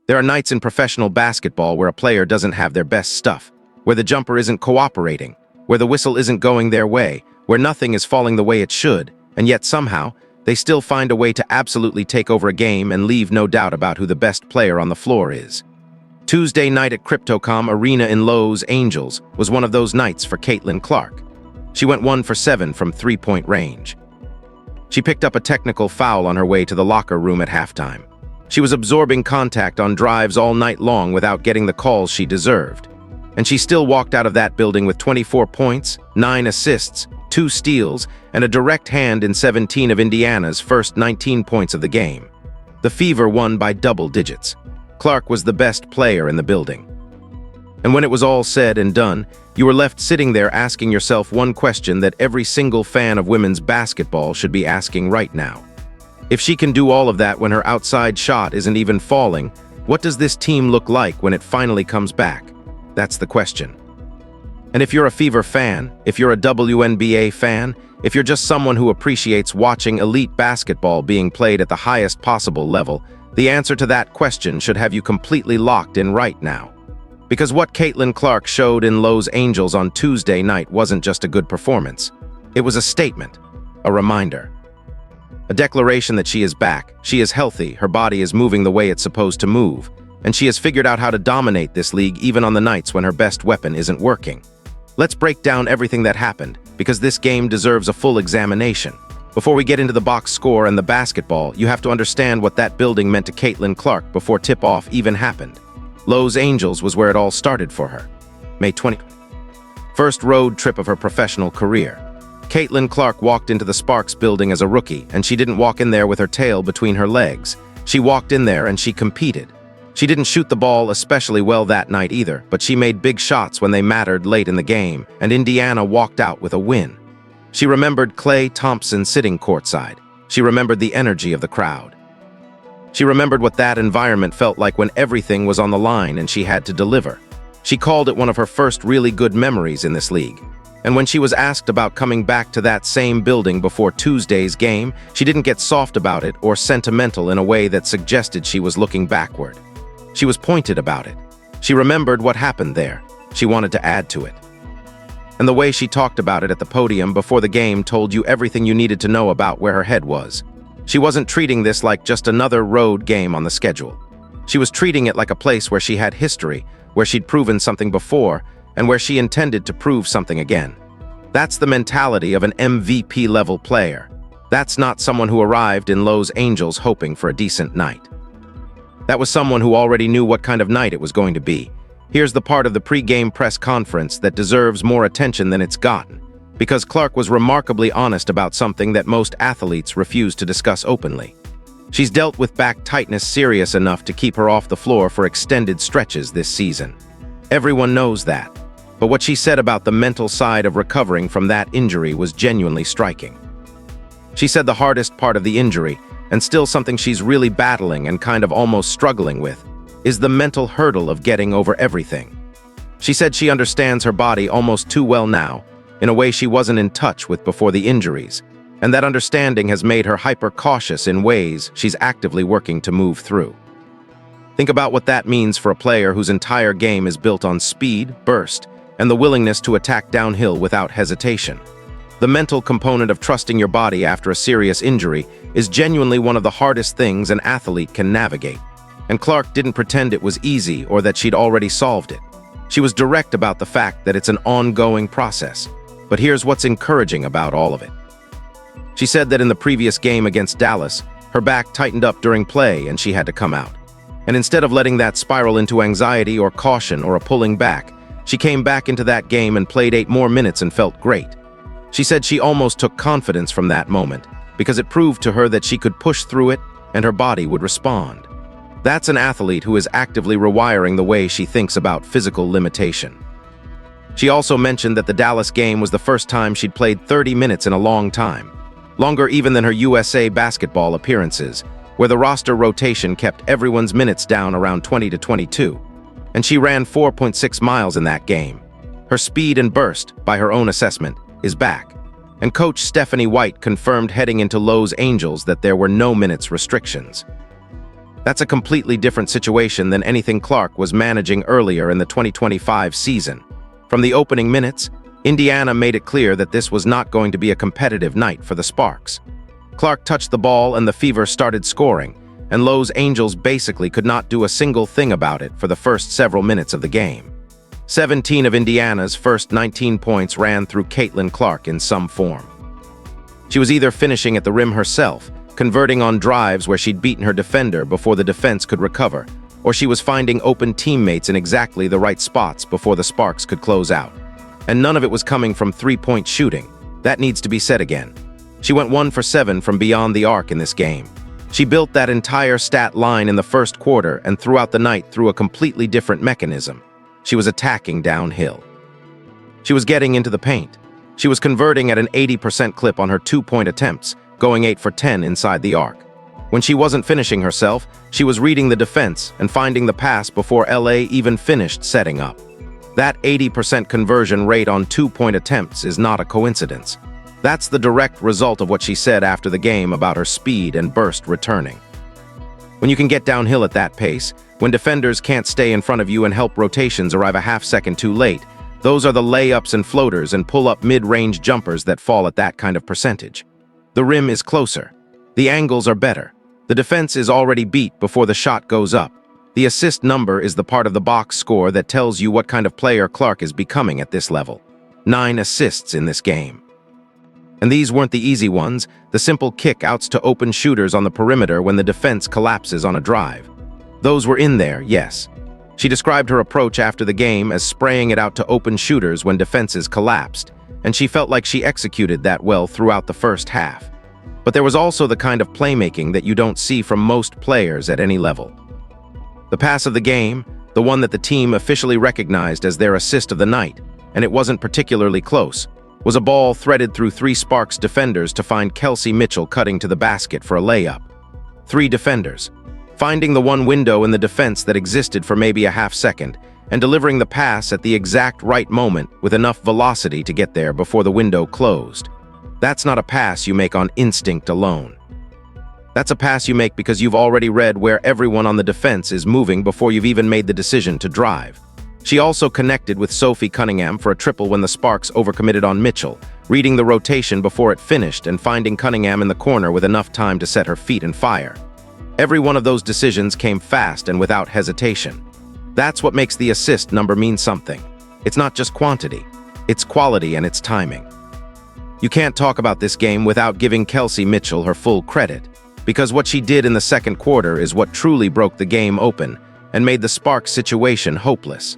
There are nights in professional basketball where a player doesn't have their best stuff, where the jumper isn't cooperating, where the whistle isn't going their way, where nothing is falling the way it should, and yet somehow, they still find a way to absolutely take over a game and leave no doubt about who the best player on the floor is. Tuesday night at Crypto.com Arena in Los Angeles was one of those nights for Caitlin Clark. She went 1 for 7 from three-point range. She picked up a technical foul on her way to the locker room at halftime. She was absorbing contact on drives all night long without getting the calls she deserved. And she still walked out of that building with 24 points, 9 assists, 2 steals, and a direct hand in 17 of Indiana's first 19 points of the game. The Fever won by double digits. Clark was the best player in the building. And when it was all said and done, you were left sitting there asking yourself one question that every single fan of women's basketball should be asking right now. If she can do all of that when her outside shot isn't even falling, what does this team look like when it finally comes back? That's the question. And if you're a Fever fan, if you're a WNBA fan, if you're just someone who appreciates watching elite basketball being played at the highest possible level, the answer to that question should have you completely locked in right now. Because what Caitlin Clark showed in Los Angeles on Tuesday night wasn't just a good performance. It was a statement, a reminder. A declaration that she is back, she is healthy, her body is moving the way it's supposed to move, and she has figured out how to dominate this league even on the nights when her best weapon isn't working. Let's break down everything that happened, because this game deserves a full examination. Before we get into the box score and the basketball, you have to understand what that building meant to Caitlin Clark before tip-off even happened. Los Angeles was where it all started for her. May 20. First road trip of her professional career. Caitlin Clark walked into the Sparks building as a rookie, and she didn't walk in there with her tail between her legs. She walked in there and she competed. She didn't shoot the ball especially well that night either, but she made big shots when they mattered late in the game, and Indiana walked out with a win. She remembered Klay Thompson sitting courtside. She remembered the energy of the crowd. She remembered what that environment felt like when everything was on the line and she had to deliver. She called it one of her first really good memories in this league. And when she was asked about coming back to that same building before Tuesday's game, she didn't get soft about it or sentimental in a way that suggested she was looking backward. She was pointed about it. She remembered what happened there. She wanted to add to it. And the way she talked about it at the podium before the game told you everything you needed to know about where her head was. She wasn't treating this like just another road game on the schedule. She was treating it like a place where she had history, where she'd proven something before, and where she intended to prove something again. That's the mentality of an MVP-level player. That's not someone who arrived in Los Angeles hoping for a decent night. That was someone who already knew what kind of night it was going to be. Here's the part of the pre-game press conference that deserves more attention than it's gotten, because Clark was remarkably honest about something that most athletes refuse to discuss openly. She's dealt with back tightness serious enough to keep her off the floor for extended stretches this season. Everyone knows that. But what she said about the mental side of recovering from that injury was genuinely striking. She said the hardest part of the injury, and still something she's really battling and kind of almost struggling with, is the mental hurdle of getting over everything. She said she understands her body almost too well now, in a way she wasn't in touch with before the injuries, and that understanding has made her hyper-cautious in ways she's actively working to move through. Think about what that means for a player whose entire game is built on speed, burst, and the willingness to attack downhill without hesitation. The mental component of trusting your body after a serious injury is genuinely one of the hardest things an athlete can navigate. And Clark didn't pretend it was easy or that she'd already solved it. She was direct about the fact that it's an ongoing process. But here's what's encouraging about all of it. She said that in the previous game against Dallas, her back tightened up during play and she had to come out. And instead of letting that spiral into anxiety or caution or a pulling back, she came back into that game and played 8 more minutes and felt great. She said she almost took confidence from that moment because it proved to her that she could push through it and her body would respond. That's an athlete who is actively rewiring the way she thinks about physical limitation. She also mentioned that the Dallas game was the first time she'd played 30 minutes in a long time, longer even than her USA basketball appearances, where the roster rotation kept everyone's minutes down around 20 to 22, and she ran 4.6 miles in that game. Her speed and burst, by her own assessment, is back, and coach Stephanie White confirmed heading into Los Angeles that there were no minutes restrictions. That's a completely different situation than anything Clark was managing earlier in the 2025 season. From the opening minutes, Indiana made it clear that this was not going to be a competitive night for the Sparks. Clark touched the ball and the Fever started scoring, and Lowe's Angels basically could not do a single thing about it for the first several minutes of the game. 17 of Indiana's first 19 points ran through Caitlin Clark in some form. She was either finishing at the rim herself, converting on drives where she'd beaten her defender before the defense could recover, or she was finding open teammates in exactly the right spots before the Sparks could close out. And none of it was coming from three-point shooting. That needs to be said again. She went 1 for 7 from beyond the arc in this game. She built that entire stat line in the first quarter and throughout the night through a completely different mechanism. She was attacking downhill. She was getting into the paint. She was converting at an 80% clip on her 2-point attempts, going 8 for 10 inside the arc. When she wasn't finishing herself, she was reading the defense and finding the pass before LA even finished setting up. That 80% conversion rate on 2-point attempts is not a coincidence. That's the direct result of what she said after the game about her speed and burst returning. When you can get downhill at that pace, when defenders can't stay in front of you and help rotations arrive a half-second too late, those are the layups and floaters and pull-up mid-range jumpers that fall at that kind of percentage. The rim is closer. The angles are better. The defense is already beat before the shot goes up. The assist number is the part of the box score that tells you what kind of player Clark is becoming at this level. 9 assists in this game. And these weren't the easy ones, the simple kick-outs to open shooters on the perimeter when the defense collapses on a drive. Those were in there, yes. She described her approach after the game as spraying it out to open shooters when defenses collapsed, and she felt like she executed that well throughout the first half. But there was also the kind of playmaking that you don't see from most players at any level. The pass of the game, the one that the team officially recognized as their assist of the night, and it wasn't particularly close, was a ball threaded through 3 Sparks defenders to find Kelsey Mitchell cutting to the basket for a layup. 3 defenders, finding the one window in the defense that existed for maybe a half second, and delivering the pass at the exact right moment with enough velocity to get there before the window closed. That's not a pass you make on instinct alone. That's a pass you make because you've already read where everyone on the defense is moving before you've even made the decision to drive. She also connected with Sophie Cunningham for a triple when the Sparks overcommitted on Mitchell, reading the rotation before it finished and finding Cunningham in the corner with enough time to set her feet and fire. Every one of those decisions came fast and without hesitation. That's what makes the assist number mean something. It's not just quantity, it's quality and it's timing. You can't talk about this game without giving Kelsey Mitchell her full credit, because what she did in the second quarter is what truly broke the game open and made the Sparks situation hopeless.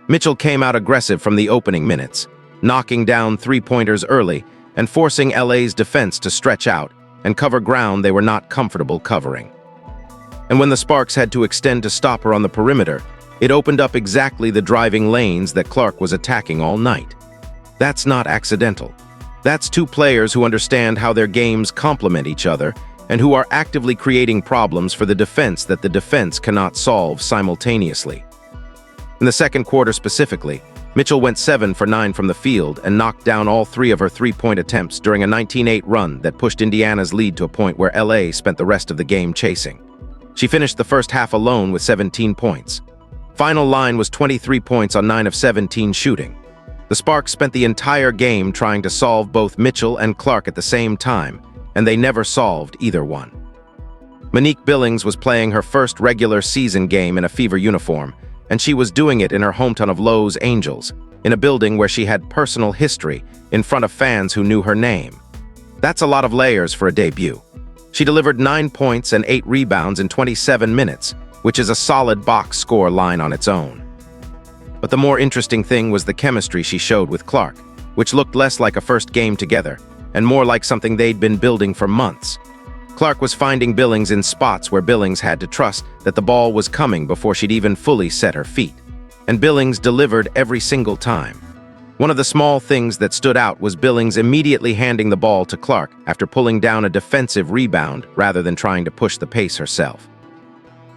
Mitchell came out aggressive from the opening minutes, knocking down 3-pointers early and forcing LA's defense to stretch out and cover ground they were not comfortable covering. And when the Sparks had to extend to stop her on the perimeter, it opened up exactly the driving lanes that Clark was attacking all night. That's not accidental. That's 2 players who understand how their games complement each other and who are actively creating problems for the defense that the defense cannot solve simultaneously. In the second quarter specifically, Mitchell went 7 for 9 from the field and knocked down all 3 of her 3-point attempts during a 19-8 run that pushed Indiana's lead to a point where LA spent the rest of the game chasing. She finished the first half alone with 17 points. Final line was 23 points on 9 of 17 shooting. The Sparks spent the entire game trying to solve both Mitchell and Clark at the same time, and they never solved either one. Monique Billings was playing her first regular season game in a Fever uniform, and she was doing it in her hometown of Lowe's Angels, in a building where she had personal history in front of fans who knew her name. That's a lot of layers for a debut. She delivered 9 points and 8 rebounds in 27 minutes, which is a solid box score line on its own. But the more interesting thing was the chemistry she showed with Clark, which looked less like a first game together and more like something they'd been building for months. Clark was finding Billings in spots where Billings had to trust that the ball was coming before she'd even fully set her feet. And Billings delivered every single time. One of the small things that stood out was Billings immediately handing the ball to Clark after pulling down a defensive rebound rather than trying to push the pace herself.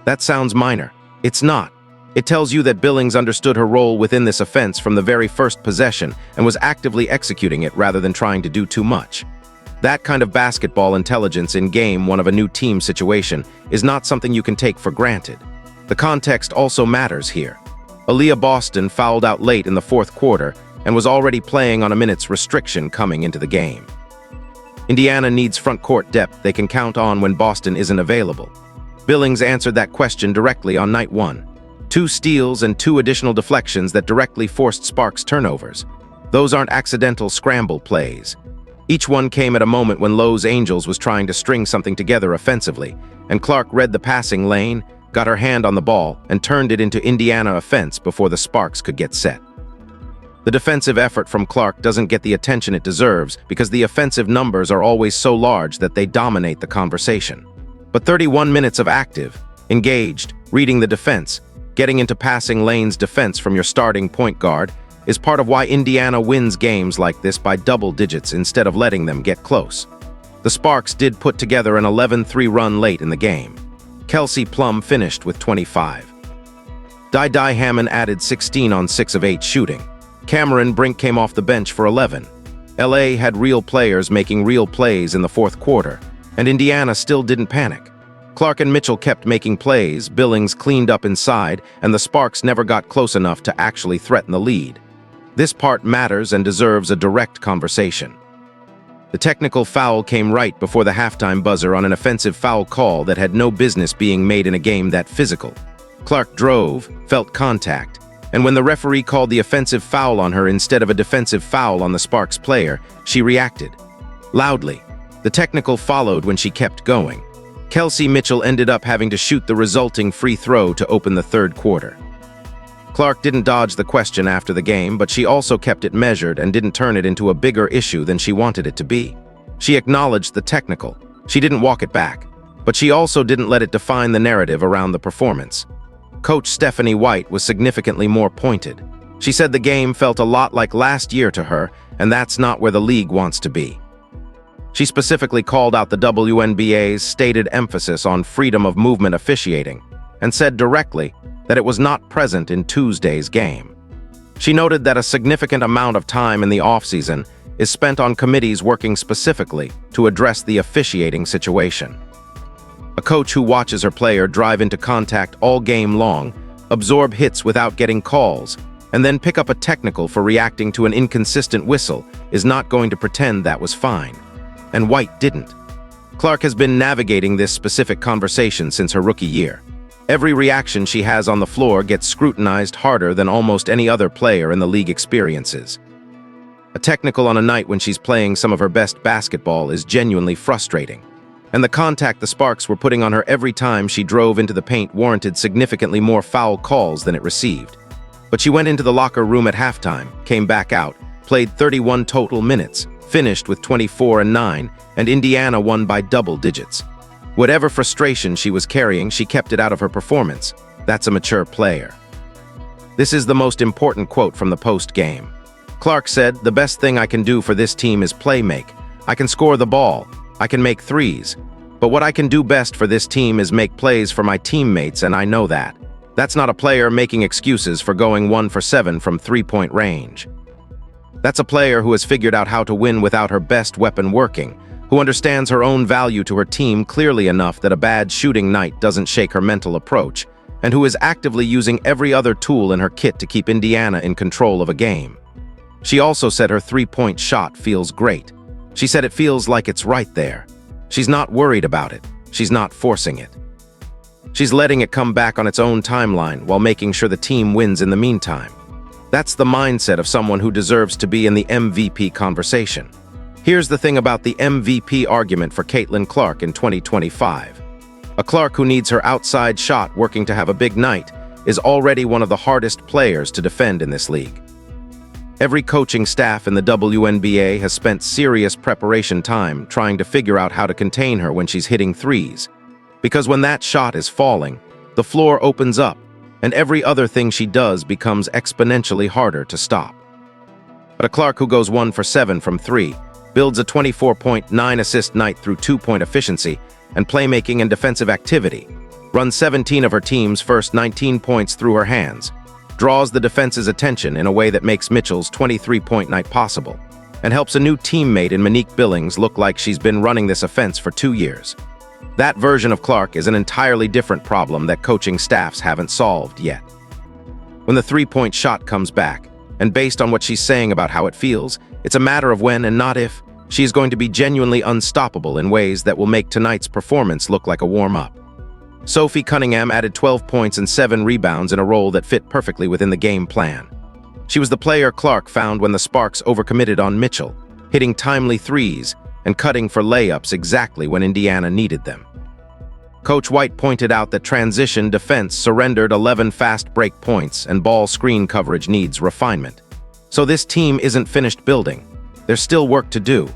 That sounds minor. It's not. It tells you that Billings understood her role within this offense from the very first possession and was actively executing it rather than trying to do too much. That kind of basketball intelligence in game one of a new team situation is not something you can take for granted. The context also matters here. Aaliyah Boston fouled out late in the fourth quarter and was already playing on a minute's restriction coming into the game. Indiana needs front court depth they can count on when Boston isn't available. Billings answered that question directly on night one. 2 steals and 2 additional deflections that directly forced Sparks turnovers. Those aren't accidental scramble plays. Each one came at a moment when Los Angeles was trying to string something together offensively, and Clark read the passing lane, got her hand on the ball, and turned it into Indiana offense before the Sparks could get set. The defensive effort from Clark doesn't get the attention it deserves because the offensive numbers are always so large that they dominate the conversation. But 31 minutes of active, engaged, reading the defense, getting into passing lanes defense from your starting point guard is part of why Indiana wins games like this by double digits instead of letting them get close. The Sparks did put together an 11-3 run late in the game. Kelsey Plum finished with 25. Di Hammond added 16 on 6 of 8 shooting. Cameron Brink came off the bench for 11. LA had real players making real plays in the fourth quarter, and Indiana still didn't panic. Clark and Mitchell kept making plays, Billings cleaned up inside, and the Sparks never got close enough to actually threaten the lead. This part matters and deserves a direct conversation. The technical foul came right before the halftime buzzer on an offensive foul call that had no business being made in a game that physical. Clark drove, felt contact, and when the referee called the offensive foul on her instead of a defensive foul on the Sparks player, she reacted. Loudly. The technical followed when she kept going. Kelsey Mitchell ended up having to shoot the resulting free throw to open the third quarter. Clark didn't dodge the question after the game, but she also kept it measured and didn't turn it into a bigger issue than she wanted it to be. She acknowledged the technical. She didn't walk it back, but she also didn't let it define the narrative around the performance. Coach Stephanie White was significantly more pointed. She said the game felt a lot like last year to her, and that's not where the league wants to be. She specifically called out the WNBA's stated emphasis on freedom of movement officiating, and said directly that it was not present in Tuesday's game. She noted that a significant amount of time in the offseason is spent on committees working specifically to address the officiating situation. A coach who watches her player drive into contact all game long, absorb hits without getting calls, and then pick up a technical for reacting to an inconsistent whistle is not going to pretend that was fine. And White didn't. Clark has been navigating this specific conversation since her rookie year. Every reaction she has on the floor gets scrutinized harder than almost any other player in the league experiences. A technical on a night when she's playing some of her best basketball is genuinely frustrating. And the contact the Sparks were putting on her every time she drove into the paint warranted significantly more foul calls than it received. But she went into the locker room at halftime, came back out, played 31 total minutes, finished with 24-9, and Indiana won by double digits. Whatever frustration she was carrying, she kept it out of her performance. That's a mature player. This is the most important quote from the post-game. Clark said, "The best thing I can do for this team is play make. I can score the ball. I can make threes. But what I can do best for this team is make plays for my teammates, and I know that. That's not a player making excuses for going 1 for 7 from three-point range. That's a player who has figured out how to win without her best weapon working, who understands her own value to her team clearly enough that a bad shooting night doesn't shake her mental approach, and who is actively using every other tool in her kit to keep Indiana in control of a game." She also said her three-point shot feels great. She said it feels like it's right there. She's not worried about it. She's not forcing it. She's letting it come back on its own timeline while making sure the team wins in the meantime. That's the mindset of someone who deserves to be in the MVP conversation. Here's the thing about the MVP argument for Caitlin Clark in 2025. A Clark who needs her outside shot working to have a big night is already one of the hardest players to defend in this league. Every coaching staff in the WNBA has spent serious preparation time trying to figure out how to contain her when she's hitting threes. Because when that shot is falling, the floor opens up, and every other thing she does becomes exponentially harder to stop. But a Clark who goes 1 for 7 from 3, builds a 24.9 assist night through 2-point efficiency and playmaking and defensive activity, runs 17 of her team's first 19 points through her hands, draws the defense's attention in a way that makes Mitchell's 23-point night possible. and helps a new teammate in Monique Billings look like she's been running this offense for 2 years. That version of Clark is an entirely different problem that coaching staffs haven't solved yet. When the three-point shot comes back, and based on what she's saying about how it feels, it's a matter of when and not if she is going to be genuinely unstoppable in ways that will make tonight's performance look like a warm-up. Sophie Cunningham added 12 points and 7 rebounds in a role that fit perfectly within the game plan. She was the player Clark found when the Sparks overcommitted on Mitchell, hitting timely threes and cutting for layups exactly when Indiana needed them. Coach White pointed out that transition defense surrendered 11 fast break points and ball screen coverage needs refinement. So this team isn't finished building. There's still work to do,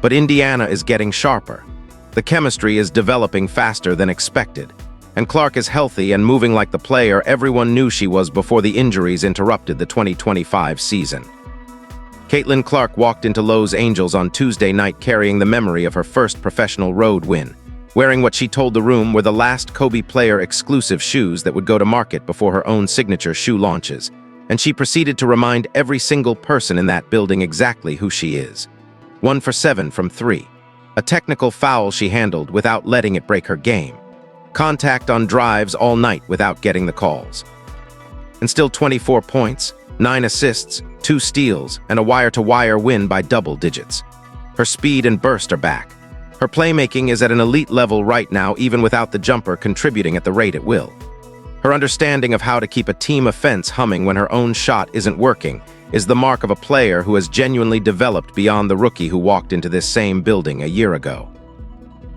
but Indiana is getting sharper. The chemistry is developing faster than expected, and Clark is healthy and moving like the player everyone knew she was before the injuries interrupted the 2025 season. Caitlin Clark walked into Los Angeles on Tuesday night carrying the memory of her first professional road win, wearing what she told the room were the last Kobe player exclusive shoes that would go to market before her own signature shoe launches, and she proceeded to remind every single person in that building exactly who she is. 1 for 7 from 3. A technical foul she handled without letting it break her game. Contact on drives all night without getting the calls. And still 24 points, 9 assists, 2 steals, and a wire-to-wire win by double digits. Her speed and burst are back. Her playmaking is at an elite level right now, even without the jumper contributing at the rate it will. Her understanding of how to keep a team offense humming when her own shot isn't working is the mark of a player who has genuinely developed beyond the rookie who walked into this same building a year ago.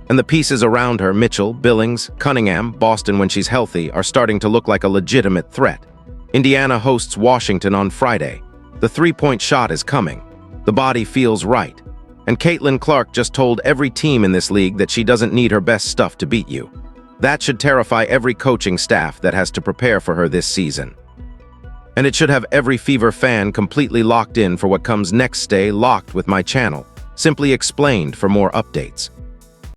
And the pieces around her, Mitchell, Billings, Cunningham, Boston when she's healthy, are starting to look like a legitimate threat. Indiana hosts Washington on Friday. The three-point shot is coming. The body feels right. And Caitlin Clark just told every team in this league that she doesn't need her best stuff to beat you. That should terrify every coaching staff that has to prepare for her this season. And it should have every Fever fan completely locked in for what comes next. Stay locked with my channel. Simply Explained for more updates.